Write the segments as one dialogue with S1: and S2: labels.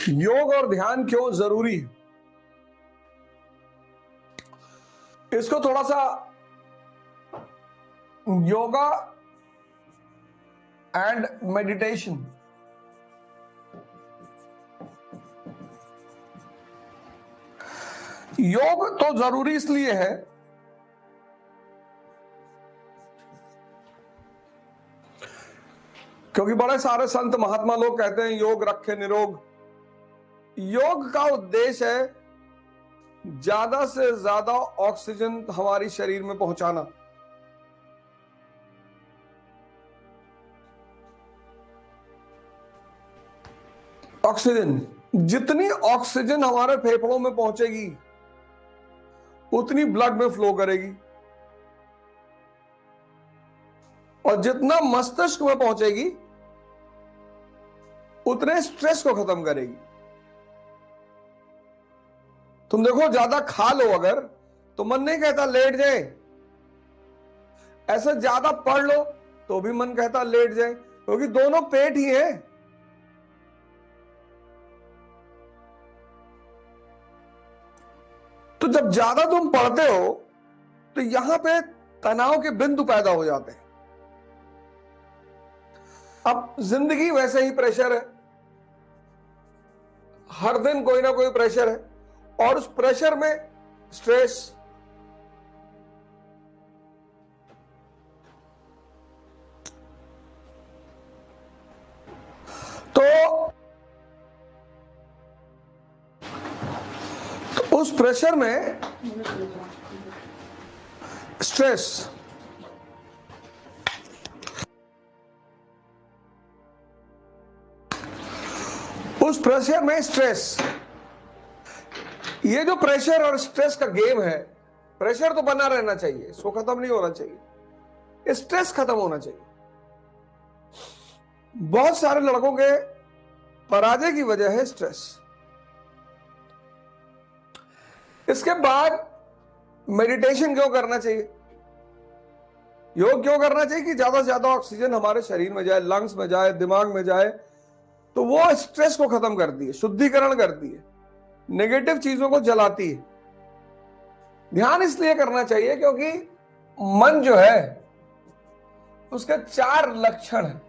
S1: योग और ध्यान क्यों जरूरी है, इसको थोड़ा सा योगा एंड मेडिटेशन, योग तो जरूरी इसलिए है क्योंकि बड़े सारे संत महात्मा लोग कहते हैं योग रखे निरोग। योग का उद्देश्य है ज्यादा से ज्यादा ऑक्सीजन हमारी शरीर में पहुंचाना। ऑक्सीजन, जितनी ऑक्सीजन हमारे फेफड़ों में पहुंचेगी उतनी ब्लड में फ्लो करेगी, और जितना मस्तिष्क में पहुंचेगी उतने स्ट्रेस को खत्म करेगी। तुम देखो ज्यादा खा लो अगर तो मन नहीं कहता लेट जाए, ऐसे ज्यादा पढ़ लो तो भी मन कहता लेट जाए, क्योंकि दोनों पेट ही है। तो जब ज्यादा तुम पढ़ते हो तो यहां पे तनाव के बिंदु पैदा हो जाते हैं। अब जिंदगी वैसे ही प्रेशर है, हर दिन कोई ना कोई प्रेशर है, और उस प्रेशर में स्ट्रेस, तो उस प्रेशर में स्ट्रेस, उस प्रेशर में स्ट्रेस, ये जो प्रेशर और स्ट्रेस का गेम है, प्रेशर तो बना रहना चाहिए, इसको खत्म नहीं होना चाहिए, स्ट्रेस खत्म होना चाहिए। बहुत सारे लड़कों के पराजय की वजह है स्ट्रेस। इसके बाद मेडिटेशन क्यों करना चाहिए, योग क्यों करना चाहिए कि ज्यादा से ज्यादा ऑक्सीजन हमारे शरीर में जाए, लंग्स में जाए, दिमाग में जाए, तो वो स्ट्रेस को खत्म करती है, शुद्धिकरण करती है, नेगेटिव चीजों को जलाती है। ध्यान इसलिए करना चाहिए क्योंकि मन जो है उसके 4 लक्षण हैं,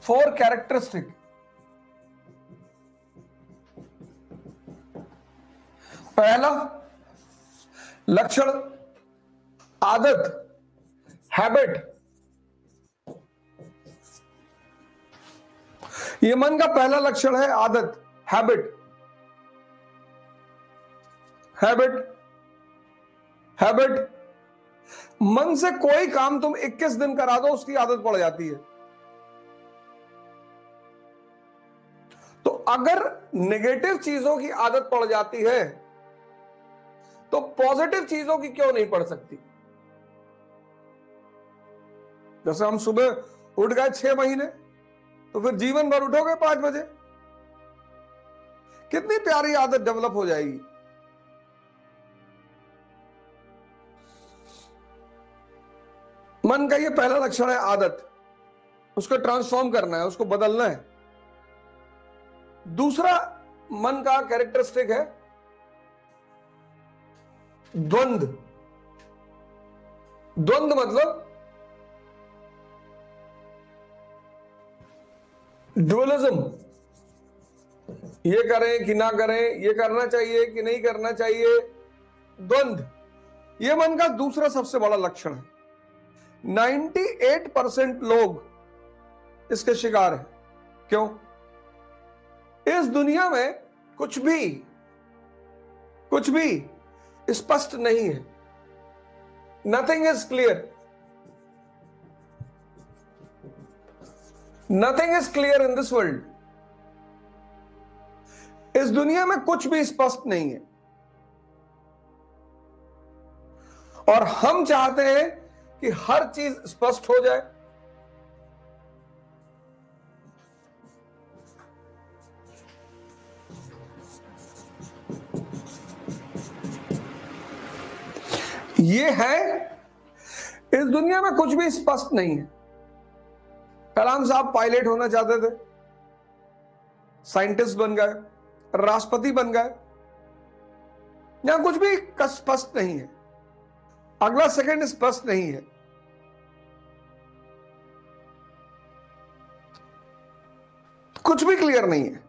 S1: 4 कैरेक्टरिस्टिक। पहला लक्षण आदत, हैबिट। ये मन का पहला लक्षण है, आदत, हैबिट। हैबिट, हैबिट, मन से कोई काम तुम 21 दिन करा दो उसकी आदत पड़ जाती है। तो अगर नेगेटिव चीजों की आदत पड़ जाती है तो पॉजिटिव चीजों की क्यों नहीं पड़ सकती। जैसे हम सुबह उठ गए 6 महीने, तो फिर जीवन भर उठोगे 5 बजे, कितनी प्यारी आदत डेवलप हो जाएगी। मन का ये पहला लक्षण है, आदत। उसको ट्रांसफॉर्म करना है, उसको बदलना है। दूसरा मन का कैरेक्टरिस्टिक है द्वंद। द्वंद मतलब ड्युअलिज्म, ये करें कि ना करें, ये करना चाहिए कि नहीं करना चाहिए, द्वंद। ये मन का दूसरा सबसे बड़ा लक्षण है। 98% लोग इसके शिकार हैं। क्यों? इस दुनिया में कुछ भी स्पष्ट नहीं है। Nothing is clear, nothing is clear in this world. इस दुनिया में कुछ भी स्पष्ट नहीं है, और हम चाहते हैं कि हर चीज स्पष्ट हो जाए। ये है, इस दुनिया में कुछ भी स्पष्ट नहीं है। कलाम साहब पायलट होना चाहते थे, साइंटिस्ट बन गए, राष्ट्रपति बन गए, यहां कुछ भी स्पष्ट नहीं है, अगला सेकंड स्पष्ट नहीं है। कुछ भी क्लियर नहीं है।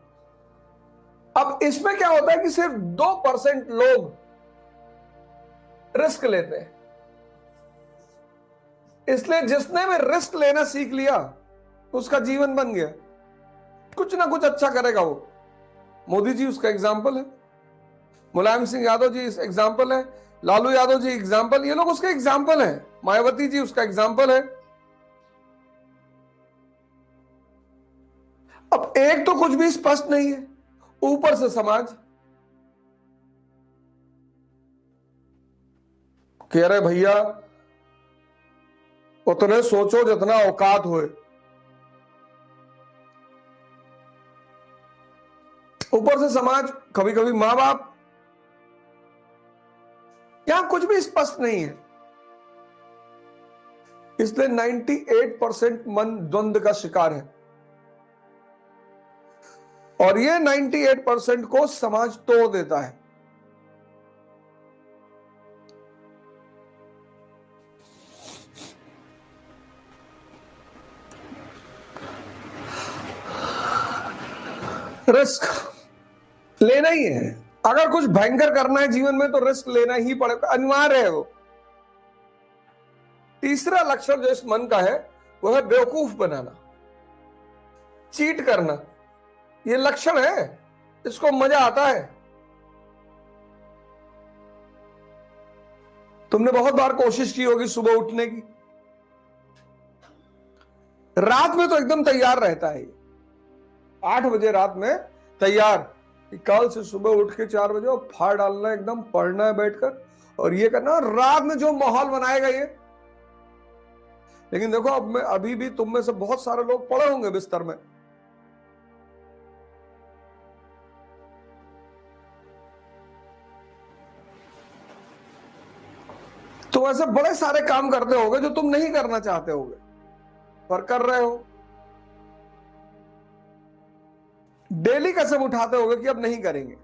S1: अब इसमें क्या होता है कि सिर्फ 2% लोग रिस्क लेते हैं, इसलिए जिसने भी रिस्क लेना सीख लिया उसका जीवन बन गया, कुछ ना कुछ अच्छा करेगा वो। मोदी जी उसका एग्जाम्पल है, मुलायम सिंह यादव जी एग्जाम्पल है, लालू यादव जी एग्जाम्पल, ये लोग उसके एग्जाम्पल हैं, मायावती जी उसका एग्जाम्पल है। अब एक तो कुछ भी स्पष्ट नहीं है, ऊपर से समाज कह रहे भैया उतने सोचो जितना औकात होए, ऊपर से समाज, कभी कभी मां बाप, यहां कुछ भी स्पष्ट नहीं है। इसलिए 98% मन द्वंद्व का शिकार है, और ये 98% को समाज तोड़ देता है। रिस्क लेना ही है, अगर कुछ भयंकर करना है जीवन में तो रिस्क लेना ही पड़ेगा, अनिवार्य है वो। तीसरा लक्षण जो इस मन का है वो है बेवकूफ बनाना, चीट करना। ये लक्षण है, इसको मजा आता है। तुमने बहुत बार कोशिश की होगी सुबह उठने की, रात में तो एकदम तैयार रहता है, 8 बजे रात में तैयार कि कल से सुबह उठ के 4 बजे और फाड़ डालना है, एकदम पढ़ना है बैठकर और ये करना, रात में जो माहौल बनाएगा ये। लेकिन देखो अब मैं अभी भी तुम में से बहुत सारे लोग पड़े होंगे बिस्तर में, तुम ऐसे बड़े सारे काम करते होगे जो तुम नहीं करना चाहते होगे पर कर रहे हो। डेली कसम उठाते होगे कि अब नहीं करेंगे।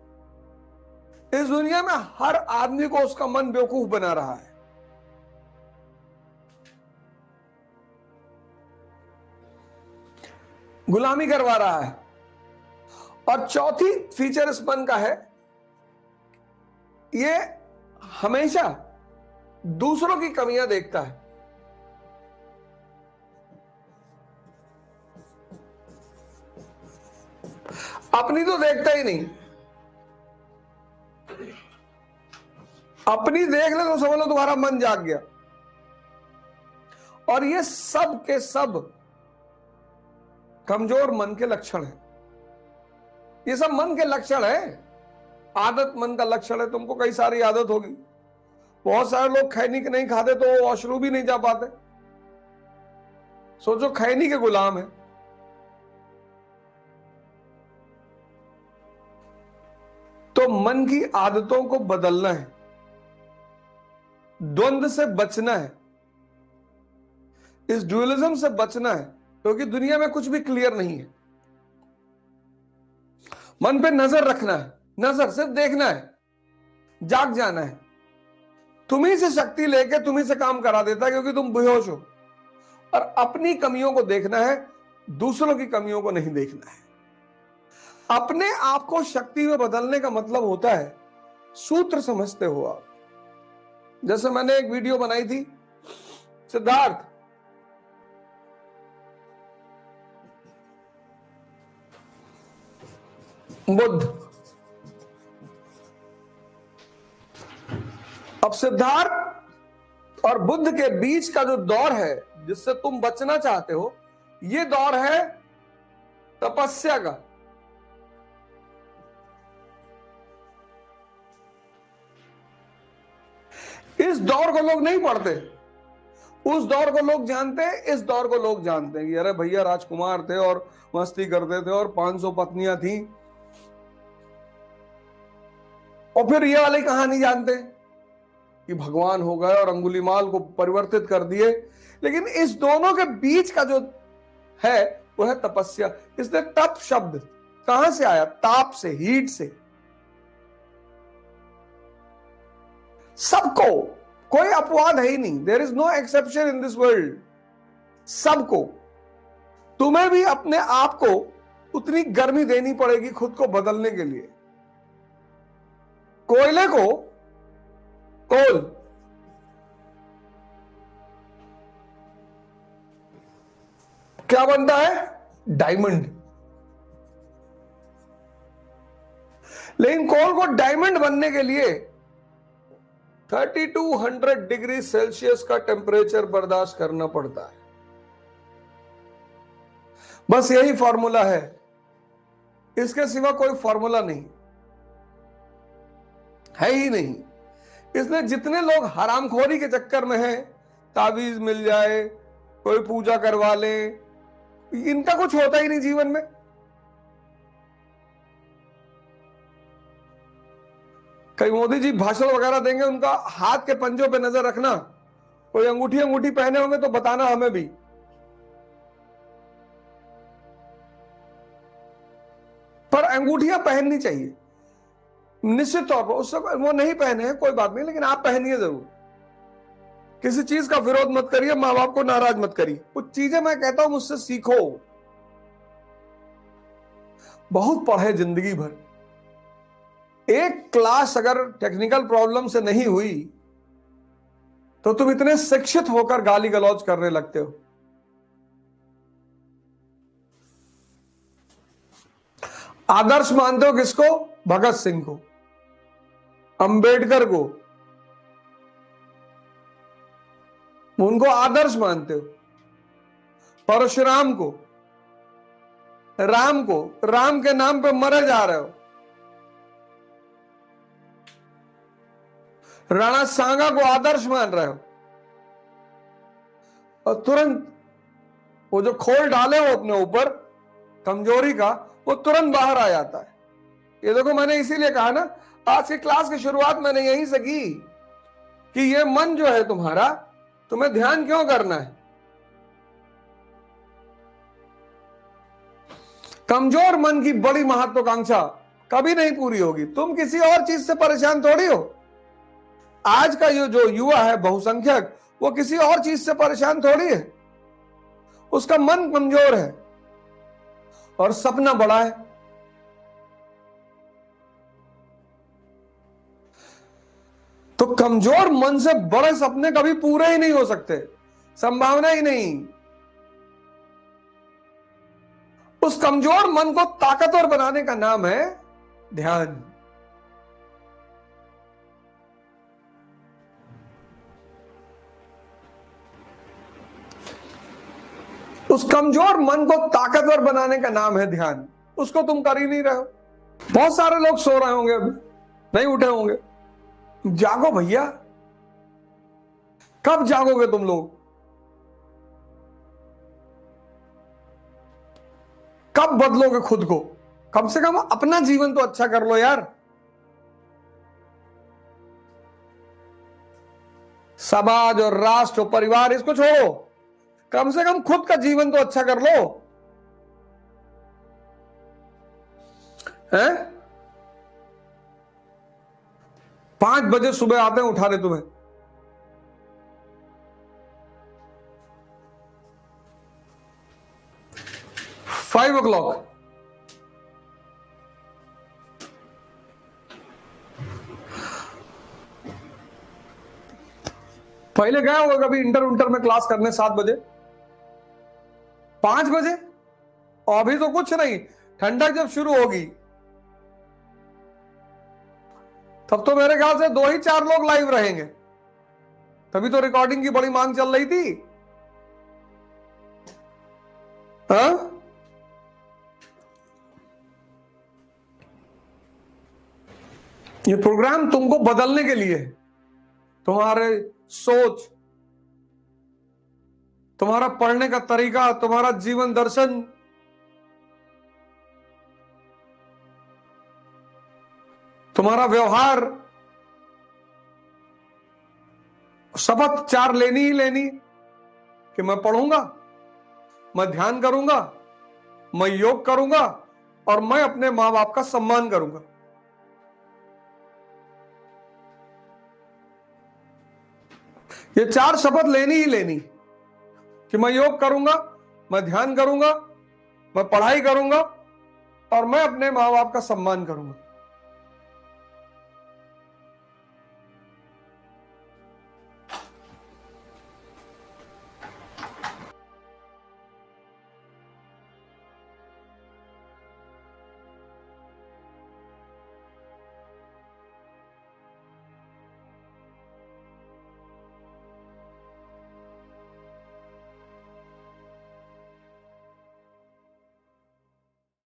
S1: इस दुनिया में हर आदमी को उसका मन बेवकूफ बना रहा है। गुलामी करवा रहा है। और चौथी फीचर इस मन का है, ये हमेशा दूसरों की कमियां देखता है। अपनी तो देखता ही नहीं, अपनी देख ले तो समझ लो तुम्हारा मन जाग गया। और ये सब के सब कमजोर मन के लक्षण है। ये सब मन के लक्षण है। आदत मन का लक्षण है। तुमको कई सारी आदत होगी। बहुत सारे लोग खैनी के नहीं खाते तो वॉशरूम भी नहीं जा पाते। सोचो खैनी के गुलाम है। तो मन की आदतों को बदलना है, द्वंद्व से बचना है, इस ड्यूअलिज्म से बचना है, क्योंकि दुनिया में कुछ भी क्लियर नहीं है। मन पे नजर रखना है, नजर सिर्फ देखना है, जाग जाना है। तुम्ही से शक्ति लेके तुम्ही से काम करा देता है क्योंकि तुम बेहोश हो। और अपनी कमियों को देखना है, दूसरों की कमियों को नहीं देखना है। अपने आप को शक्ति में बदलने का मतलब होता है, सूत्र समझते हो आप। जैसे मैंने एक वीडियो बनाई थी, सिद्धार्थ बुद्ध। अब सिद्धार्थ और बुद्ध के बीच का जो दौर है जिससे तुम बचना चाहते हो, यह दौर है तपस्या का। इस दौर को लोग नहीं पढ़ते, उस दौर को लोग जानते हैं, इस दौर को लोग जानते हैं कि अरे भैया राजकुमार थे और मस्ती करते थे और 500 पत्नियां थी। और फिर ये वाली कहानी जानते हैं कि भगवान हो गए और अंगुलीमाल को परिवर्तित कर दिए। लेकिन इस दोनों के बीच का जो है वो है तपस्या। इसलिए तप शब्द कहां से आया? ताप से, हीट से। सबको, कोई अपवाद है ही नहीं। There is no exception in this world. सबको, तुम्हें भी अपने आप को उतनी गर्मी देनी पड़ेगी खुद को बदलने के लिए। कोयले को, कोल क्या बनता है? डायमंड। लेकिन कोल को डायमंड बनने के लिए 3200 डिग्री सेल्सियस का टेम्परेचर बर्दाश्त करना पड़ता है। बस यही फॉर्मूला है, इसके सिवा कोई फॉर्मूला नहीं है ही नहीं। इसलिए जितने लोग हरामखोरी के चक्कर में हैं, तावीज मिल जाए, कोई पूजा करवा ले, इनका कुछ होता ही नहीं जीवन में। कई मोदी जी भाषण वगैरह देंगे, उनका हाथ के पंजों पे नजर रखना, कोई अंगूठी पहने होंगे तो बताना हमें भी। पर अंगूठियां पहननी चाहिए निश्चित तौर पर। उससे वो नहीं पहने हैं कोई बात नहीं, लेकिन आप पहनिए जरूर। किसी चीज का विरोध मत करिए, मां बाप को नाराज मत करिए। कुछ चीजें मैं कहता हूं मुझसे सीखो। बहुत पढ़े जिंदगी भर, एक क्लास अगर टेक्निकल प्रॉब्लम से नहीं हुई तो तुम इतने शिक्षित होकर गाली गलौज करने लगते हो। आदर्श मानते हो किसको? भगत सिंह को, अंबेडकर को, उनको आदर्श मानते हो। परशुराम को, राम को, राम के नाम पे मरे जा रहे हो। राणा सांगा को आदर्श मान रहे हो, और तुरंत वो जो खोल डाले हो अपने ऊपर कमजोरी का, वो तुरंत बाहर आ जाता है। ये देखो, मैंने इसीलिए कहा ना, आज की क्लास की शुरुआत मैंने यहीं से की कि ये मन जो है तुम्हारा, तुम्हें ध्यान क्यों करना है? कमजोर मन की बड़ी महत्वाकांक्षा कभी नहीं पूरी होगी। तुम किसी और चीज से परेशान थोड़ी हो। आज का ये जो युवा है बहुसंख्यक, वो किसी और चीज से परेशान थोड़ी है। उसका मन कमजोर है और सपना बड़ा है। तो कमजोर मन से बड़े सपने कभी पूरे ही नहीं हो सकते, संभावना ही नहीं। उस कमजोर मन को ताकतवर बनाने का नाम है ध्यान। उस कमजोर मन को ताकतवर बनाने का नाम है ध्यान। उसको तुम कर ही नहीं रहे हो। बहुत सारे लोग सो रहे होंगे, अभी नहीं उठे होंगे। जागो भैया, कब जागोगे तुम लोग? कब बदलोगे खुद को? कम से कम अपना जीवन तो अच्छा कर लो यार। समाज और राष्ट्र और परिवार इसको छोड़ो, कम से कम खुद का जीवन तो अच्छा कर लो। हैं? 5 बजे सुबह आते हैं उठाने तुम्हें, फाइव ओ क्लॉक। पहले गया होगा कभी इंटर में क्लास करने 7 बजे, 5 बजे? और अभी तो कुछ नहीं, ठंडक जब शुरू होगी तब तो मेरे ख्याल से 2 ही 4 लोग लाइव रहेंगे। तभी तो रिकॉर्डिंग की बड़ी मांग चल रही थी। हाँ? ये प्रोग्राम तुमको बदलने के लिए, तुम्हारे सोच, तुम्हारा पढ़ने का तरीका, तुम्हारा जीवन दर्शन, तुम्हारा व्यवहार, शपथ 4 लेनी ही लेनी कि मैं पढ़ूंगा, मैं ध्यान करूंगा, मैं योग करूंगा, और मैं अपने माँ बाप का सम्मान करूंगा। ये 4 शपथ लेनी ही लेनी कि मैं योग करूंगा, मैं ध्यान करूंगा, मैं पढ़ाई करूंगा और मैं अपने माँ बाप का सम्मान करूंगा।